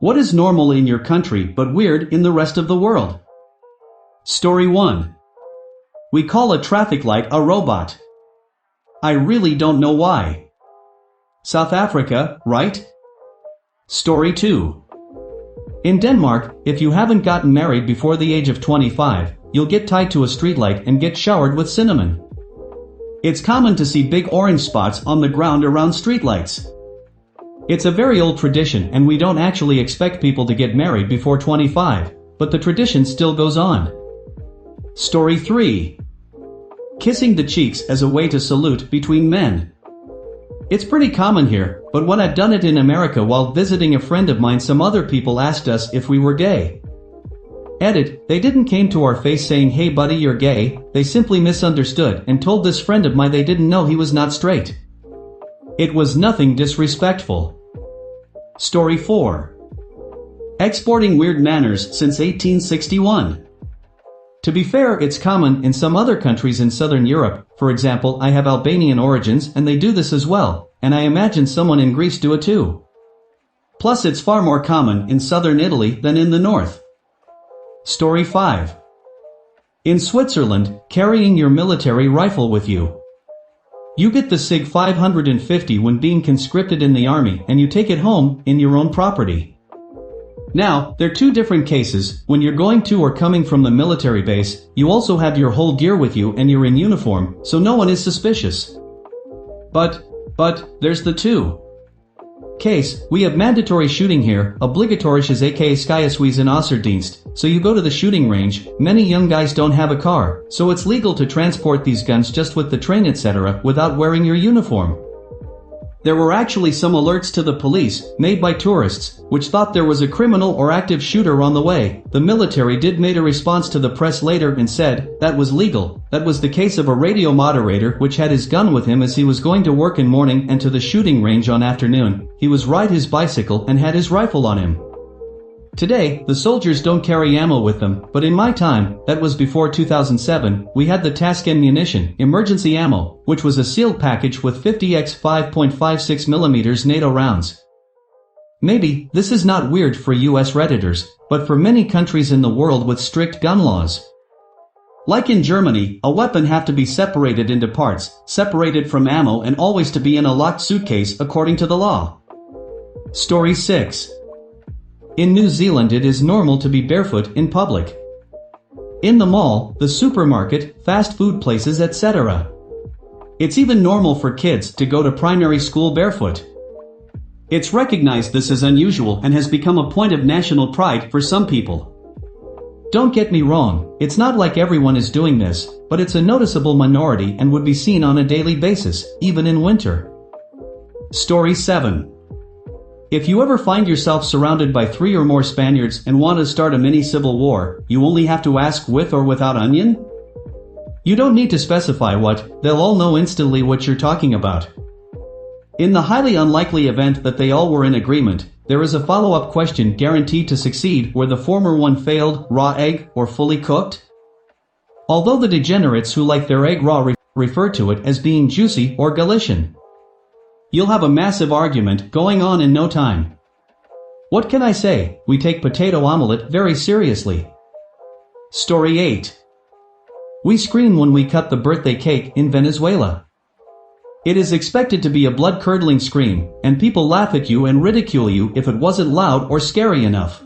What is normal in your country but weird in the rest of the world? Story 1. We call a traffic light a robot. I really don't know why. South Africa, right? Story 2. In Denmark, if you haven't gotten married before the age of 25, you'll get tied to a streetlight and get showered with cinnamon. It's common to see big orange spots on the ground around streetlights. It's a very old tradition and we don't actually expect people to get married before 25, but the tradition still goes on. Story 3. Kissing the cheeks as a way to salute between men. It's pretty common here, but when I've done it in America while visiting a friend of mine, some other people asked us if we were gay. Edit, they didn't came to our face saying, "Hey buddy, you're gay," they simply misunderstood and told this friend of mine they didn't know he was not straight. It was nothing disrespectful. Story 4. Exporting weird manners since 1861. To be fair, it's common in some other countries in Southern Europe. For example, I have Albanian origins and they do this as well, and I imagine someone in Greece do it too. Plus it's far more common in southern Italy than in the north. Story 5. In Switzerland, carrying your military rifle with you. You get the SIG 550 when being conscripted in the army and you take it home in your own property. Now, there are two different cases. When you're going to or coming from the military base, you also have your whole gear with you and you're in uniform, so no one is suspicious. But there's the two. Case, we have mandatory shooting here, obligatorisches aka Skijswezen Osserdienst, so you go to the shooting range. Many young guys don't have a car, so it's legal to transport these guns just with the train etc. without wearing your uniform. There were actually some alerts to the police, made by tourists, which thought there was a criminal or active shooter on the way. The military did made a response to the press later and said, that was legal. That was the case of a radio moderator which had his gun with him as he was going to work in morning and to the shooting range on afternoon. He was ride his bicycle and had his rifle on him. Today, the soldiers don't carry ammo with them, but in my time, that was before 2007, we had the Tasken munition, emergency ammo, which was a sealed package with 50x 5.56mm NATO rounds. Maybe, this is not weird for US Redditors, but for many countries in the world with strict gun laws. Like in Germany, a weapon have to be separated into parts, separated from ammo and always to be in a locked suitcase according to the law. Story 6. In New Zealand it is normal to be barefoot in public. In the mall, the supermarket, fast food places etc. It's even normal for kids to go to primary school barefoot. It's recognized this is unusual and has become a point of national pride for some people. Don't get me wrong, it's not like everyone is doing this, but it's a noticeable minority and would be seen on a daily basis, even in winter. Story 7. If you ever find yourself surrounded by 3 or more Spaniards and want to start a mini civil war, you only have to ask with or without onion? You don't need to specify what, they'll all know instantly what you're talking about. In the highly unlikely event that they all were in agreement, there is a follow-up question guaranteed to succeed where the former one failed: raw egg or fully cooked? Although the degenerates who like their egg raw refer to it as being juicy or Galician. You'll have a massive argument going on in no time. What can I say? We take potato omelette very seriously. Story 8. We scream when we cut the birthday cake in Venezuela. It is expected to be a blood-curdling scream, and people laugh at you and ridicule you if it wasn't loud or scary enough.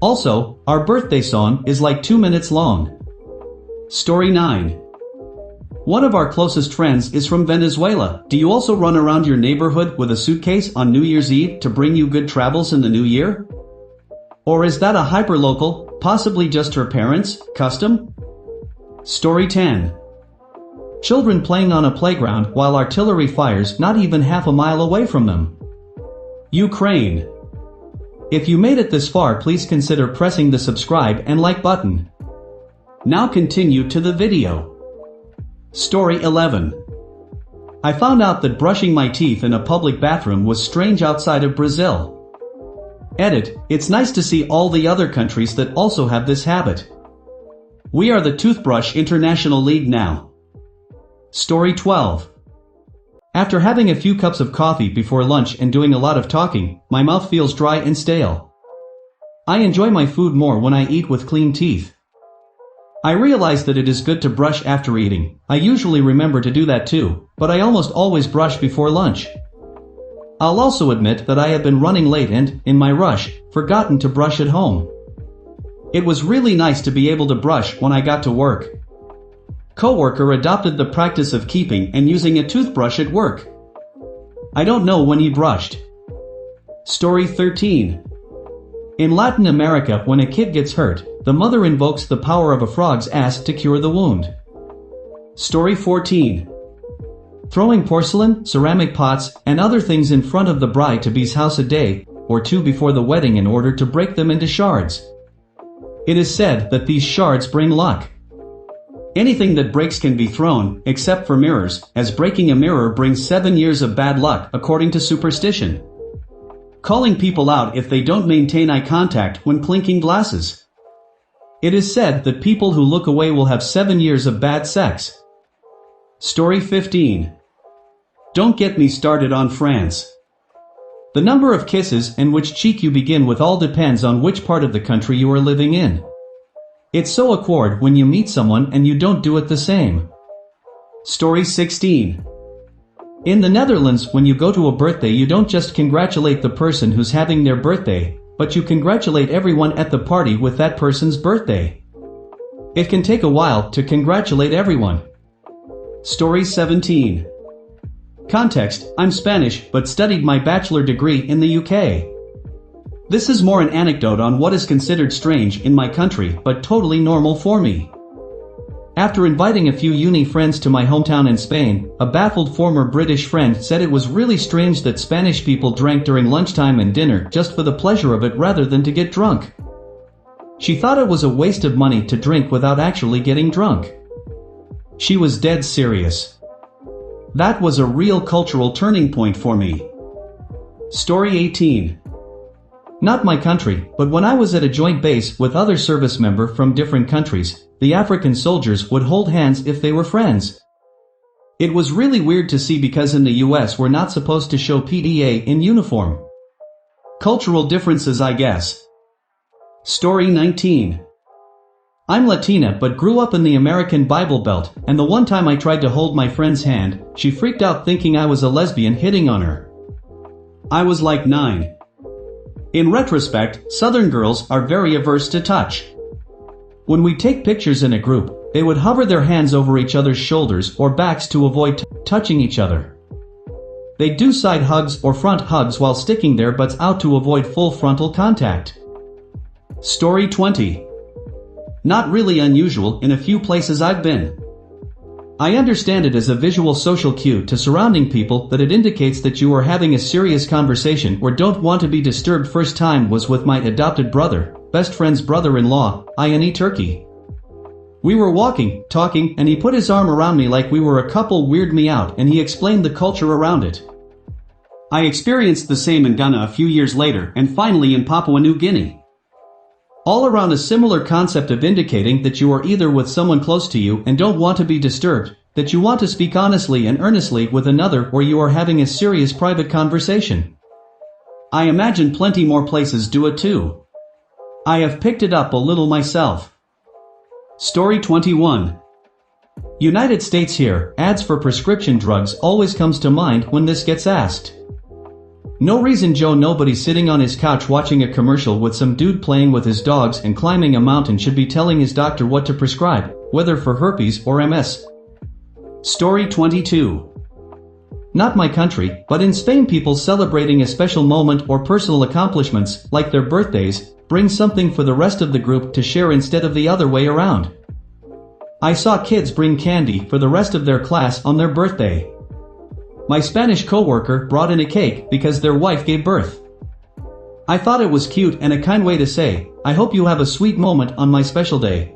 Also, our birthday song is like 2 minutes long. Story 9. One of our closest friends is from Venezuela. Do you also run around your neighborhood with a suitcase on New Year's Eve to bring you good travels in the new year? Or is that a hyperlocal, possibly just her parents', custom? Story 10. Children playing on a playground while artillery fires not even half a mile away from them. Ukraine. If you made it this far, please consider pressing the subscribe and like button. Now continue to the video. Story 11. I found out that brushing my teeth in a public bathroom was strange outside of Brazil. Edit, it's nice to see all the other countries that also have this habit. We are the Toothbrush International League now. Story 12. After having a few cups of coffee before lunch and doing a lot of talking, my mouth feels dry and stale. I enjoy my food more when I eat with clean teeth. I realize that it is good to brush after eating. I usually remember to do that too, but I almost always brush before lunch. I'll also admit that I have been running late and, in my rush, forgotten to brush at home. It was really nice to be able to brush when I got to work. Coworker adopted the practice of keeping and using a toothbrush at work. I don't know when he brushed. Story 13. In Latin America, when a kid gets hurt, the mother invokes the power of a frog's ass to cure the wound. Story 14. Throwing porcelain, ceramic pots, and other things in front of the bride-to-be's house a day or two before the wedding in order to break them into shards. It is said that these shards bring luck. Anything that breaks can be thrown, except for mirrors, as breaking a mirror brings 7 years of bad luck according to superstition. Calling people out if they don't maintain eye contact when clinking glasses. It is said that people who look away will have 7 years of bad sex. Story 15. Don't get me started on France. The number of kisses and which cheek you begin with all depends on which part of the country you are living in. It's so awkward when you meet someone and you don't do it the same. Story 16. In the Netherlands, when you go to a birthday, you don't just congratulate the person who's having their birthday, but you congratulate everyone at the party with that person's birthday. It can take a while to congratulate everyone. Story 17. Context: I'm Spanish, but studied my bachelor degree in the UK. This is more an anecdote on what is considered strange in my country, but totally normal for me. After inviting a few uni friends to my hometown in Spain, a baffled former British friend said it was really strange that Spanish people drank during lunchtime and dinner just for the pleasure of it rather than to get drunk. She thought it was a waste of money to drink without actually getting drunk. She was dead serious. That was a real cultural turning point for me. Story 18. Not my country, but when I was at a joint base with other service members from different countries, the African soldiers would hold hands if they were friends. It was really weird to see because in the US we're not supposed to show PDA in uniform. Cultural differences, I guess. Story 19. I'm Latina but grew up in the American Bible Belt, and the one time I tried to hold my friend's hand, she freaked out thinking I was a lesbian hitting on her. I was like 9. In retrospect, Southern girls are very averse to touch. When we take pictures in a group, they would hover their hands over each other's shoulders or backs to avoid touching each other. They do side hugs or front hugs while sticking their butts out to avoid full frontal contact. Story 20. Not really unusual in a few places I've been. I understand it as a visual social cue to surrounding people that it indicates that you are having a serious conversation or don't want to be disturbed. First time was with my adopted brother, best friend's brother-in-law, i.e. Turkey. We were walking, talking, and he put his arm around me like we were a couple. Weirded me out and he explained the culture around it. I experienced the same in Ghana a few years later and finally in Papua New Guinea. All around a similar concept of indicating that you are either with someone close to you and don't want to be disturbed, that you want to speak honestly and earnestly with another, or you are having a serious private conversation. I imagine plenty more places do it too. I have picked it up a little myself. Story 21. United States here, ads for prescription drugs always comes to mind when this gets asked. No reason Joe Nobody sitting on his couch watching a commercial with some dude playing with his dogs and climbing a mountain should be telling his doctor what to prescribe, whether for herpes or MS. Story 22. Not my country, but in Spain people celebrating a special moment or personal accomplishments, like their birthdays, bring something for the rest of the group to share instead of the other way around. I saw kids bring candy for the rest of their class on their birthday. My Spanish coworker brought in a cake because their wife gave birth. I thought it was cute and a kind way to say, I hope you have a sweet moment on my special day.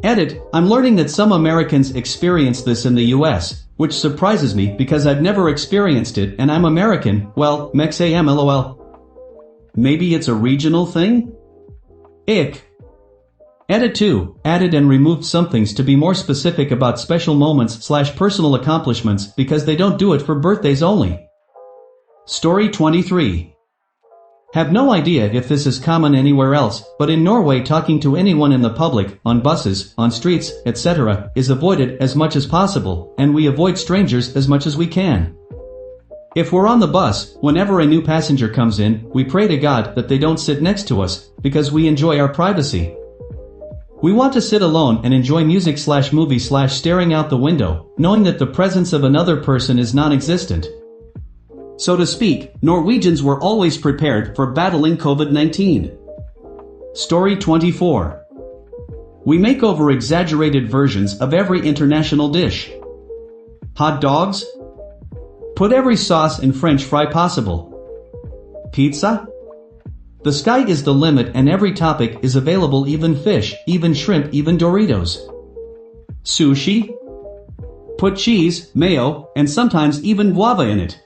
Edit, I'm learning that some Americans experience this in the US, which surprises me because I've never experienced it and I'm American, well, Mex-am lol. Maybe it's a regional thing? Ick. Edit 2, added and removed some things to be more specific about special moments / personal accomplishments because they don't do it for birthdays only. Story 23. Have no idea if this is common anywhere else, but in Norway talking to anyone in the public, on buses, on streets, etc., is avoided as much as possible, and we avoid strangers as much as we can. If we're on the bus, whenever a new passenger comes in, we pray to God that they don't sit next to us, because we enjoy our privacy. We want to sit alone and enjoy music / movie / staring out the window, knowing that the presence of another person is non-existent. So to speak, Norwegians were always prepared for battling COVID-19. Story 24. We make over-exaggerated versions of every international dish. Hot dogs? Put every sauce and French fry possible. Pizza? The sky is the limit and every topic is available, even fish, even shrimp, even Doritos. Sushi? Put cheese, mayo, and sometimes even guava in it.